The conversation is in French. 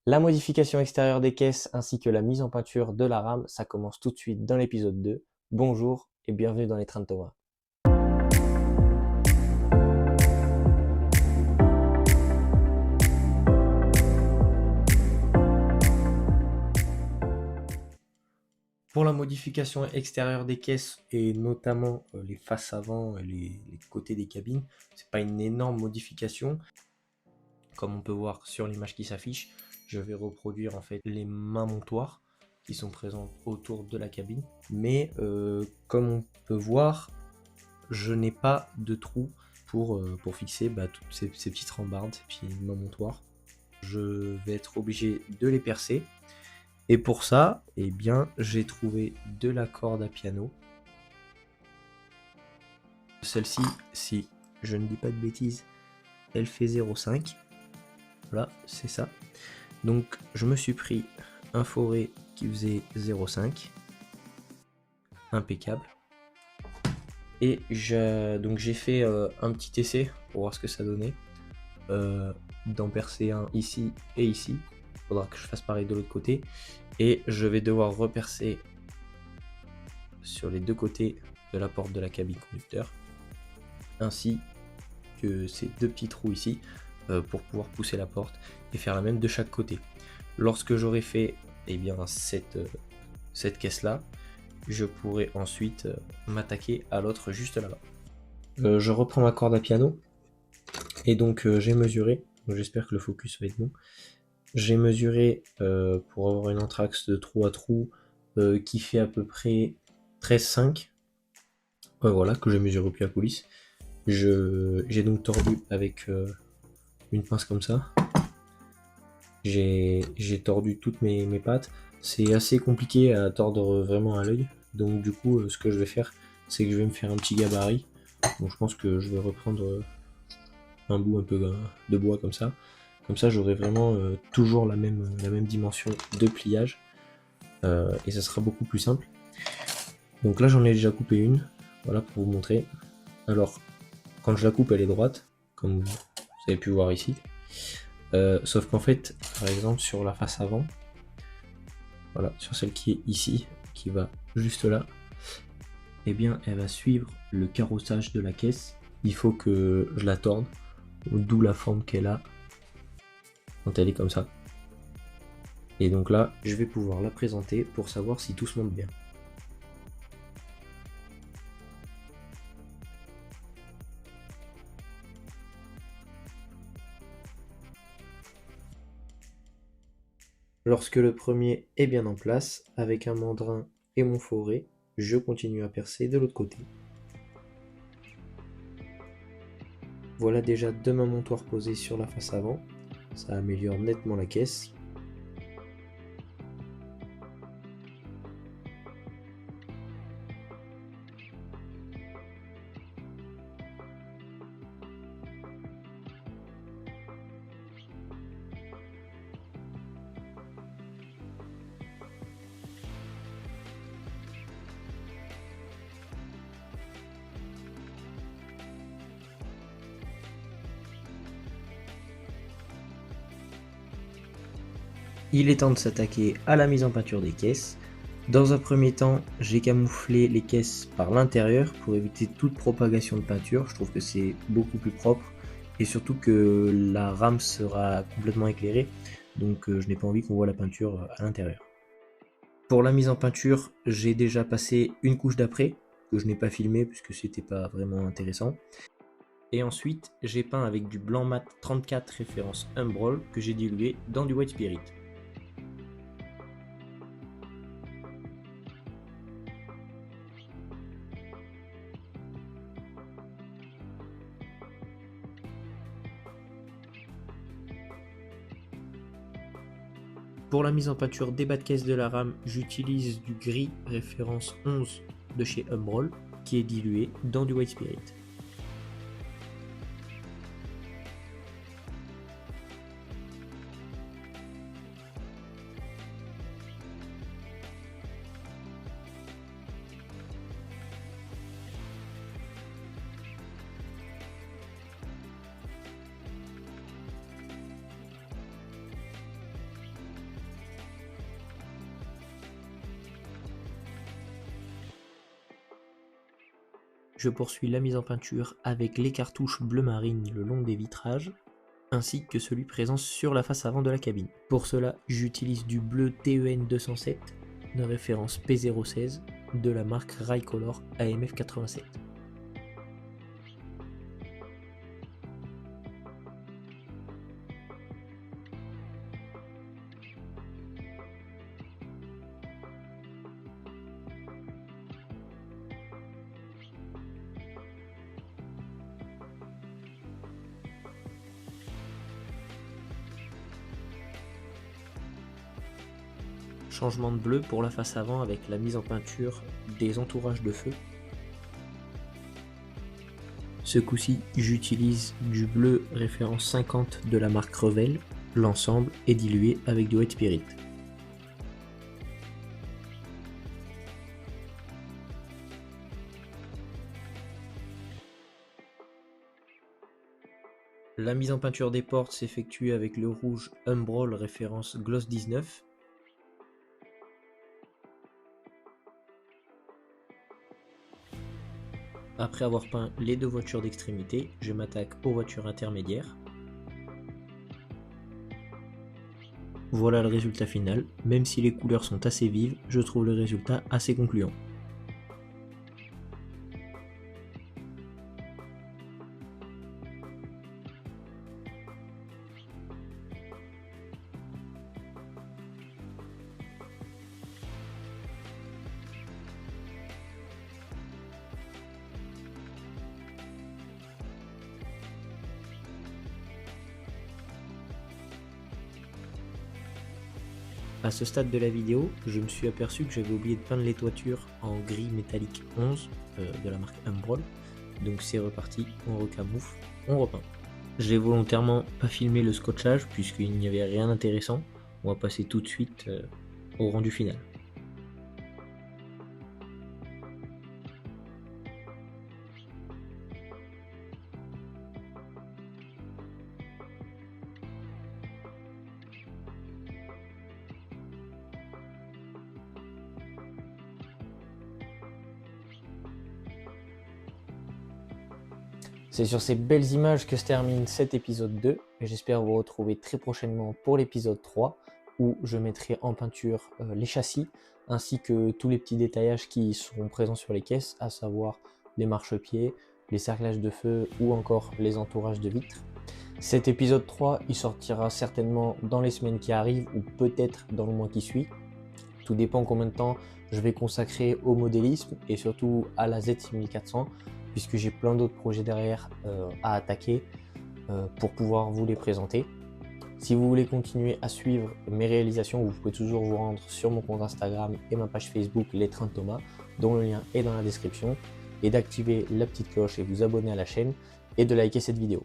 La modification extérieure des caisses ainsi que la mise en peinture de la rame, ça commence tout de suite dans l'épisode 2. Bonjour et bienvenue dans les trains de Thomas. Pour la modification extérieure des caisses et notamment les faces avant et les côtés des cabines, c'est pas une énorme modification. Comme on peut voir sur l'image qui s'affiche, je vais reproduire en fait les mains montoirs qui sont présentes autour de la cabine. Mais comme on peut voir, je n'ai pas de trou pour fixer toutes ces petites rambardes, puis mains montoirs. Je vais être obligé de les percer. Et pour ça, eh bien, j'ai trouvé de la corde à piano. Celle-ci, si je ne dis pas de bêtises, elle fait 0,5. Voilà, c'est ça. Donc, je me suis pris un forêt qui faisait 0,5. Impeccable. Et j'ai fait un petit essai pour voir ce que ça donnait. D'en percer un ici et ici. Il faudra que je fasse pareil de l'autre côté. Et je vais devoir repercer sur les deux côtés de la porte de la cabine conducteur. Ainsi que ces deux petits trous ici pour pouvoir pousser la porte et faire la même de chaque côté. Lorsque j'aurai fait cette caisse là, je pourrai ensuite m'attaquer à l'autre juste là-bas. Je reprends ma corde à piano et donc j'ai mesuré, j'espère que le focus va être bon, j'ai mesuré pour avoir une entraxe de trou à trou qui fait à peu près 13,5. Voilà, que j'ai mesuré au pied à coulisse. J'ai donc tordu avec une pince comme ça. J'ai tordu toutes mes pattes. C'est assez compliqué à tordre vraiment à l'œil. Donc du coup, ce que je vais faire, c'est que je vais me faire un petit gabarit. Donc je pense que je vais reprendre un bout un peu de bois comme ça. Comme ça, j'aurai vraiment toujours la même dimension de pliage. Et ça sera beaucoup plus simple. Donc là, j'en ai déjà coupé une. Voilà, pour vous montrer. Alors, quand je la coupe, elle est droite, comme vous avez pu voir ici. Sauf qu'en fait, par exemple, sur la face avant, voilà, sur celle qui est ici, qui va juste là, eh bien, elle va suivre le carrossage de la caisse. Il faut que je la torde, d'où la forme qu'elle a quand elle est comme ça. Et donc là, je vais pouvoir la présenter pour savoir si tout se monte bien. Lorsque le premier est bien en place, avec un mandrin et mon forêt, je continue à percer de l'autre côté. Voilà déjà deux mains montoirs posées sur la face avant, ça améliore nettement la caisse. Il est temps de s'attaquer à la mise en peinture des caisses. Dans un premier temps, j'ai camouflé les caisses par l'intérieur pour éviter toute propagation de peinture. Je trouve que c'est beaucoup plus propre et surtout que la rame sera complètement éclairée. Donc je n'ai pas envie qu'on voit la peinture à l'intérieur. Pour la mise en peinture, j'ai déjà passé une couche d'après que je n'ai pas filmé puisque c'était pas vraiment intéressant. Et ensuite, j'ai peint avec du blanc mat 34 référence Umbral que j'ai dilué dans du White Spirit. Pour la mise en peinture des bas de caisse de la rame, j'utilise du gris référence 11 de chez Umbral qui est dilué dans du White Spirit. je poursuis la mise en peinture avec les cartouches bleu marine le long des vitrages, ainsi que celui présent sur la face avant de la cabine. Pour cela, j'utilise du bleu TEN 207 de référence P016 de la marque Raicolor AMF 87. Changement de bleu pour la face avant avec la mise en peinture des entourages de feu. Ce coup-ci, j'utilise du bleu référence 50 de la marque Revel. L'ensemble est dilué avec du White Spirit. La mise en peinture des portes s'effectue avec le rouge Umbrol référence Gloss 19. Après avoir peint les deux voitures d'extrémité, je m'attaque aux voitures intermédiaires. Voilà le résultat final. Même si les couleurs sont assez vives, je trouve le résultat assez concluant. À ce stade de la vidéo, je me suis aperçu que j'avais oublié de peindre les toitures en gris métallique 11 de la marque Umbrol. Donc c'est reparti, on recamoufle, on repeint. J'ai volontairement pas filmé le scotchage puisqu'il n'y avait rien d'intéressant. On va passer tout de suite au rendu final. C'est sur ces belles images que se termine cet épisode 2, et j'espère vous retrouver très prochainement pour l'épisode 3, où je mettrai en peinture les châssis, ainsi que tous les petits détaillages qui seront présents sur les caisses, à savoir les marchepieds, les cerclages de feu ou encore les entourages de vitres. Cet épisode 3, il sortira certainement dans les semaines qui arrivent, ou peut-être dans le mois qui suit. Tout dépend combien de temps je vais consacrer au modélisme et surtout à la Z6400, puisque j'ai plein d'autres projets derrière à attaquer pour pouvoir vous les présenter. Si vous voulez continuer à suivre mes réalisations, vous pouvez toujours vous rendre sur mon compte Instagram et ma page Facebook Les Trains de Thomas, dont le lien est dans la description, et d'activer la petite cloche et vous abonner à la chaîne et de liker cette vidéo.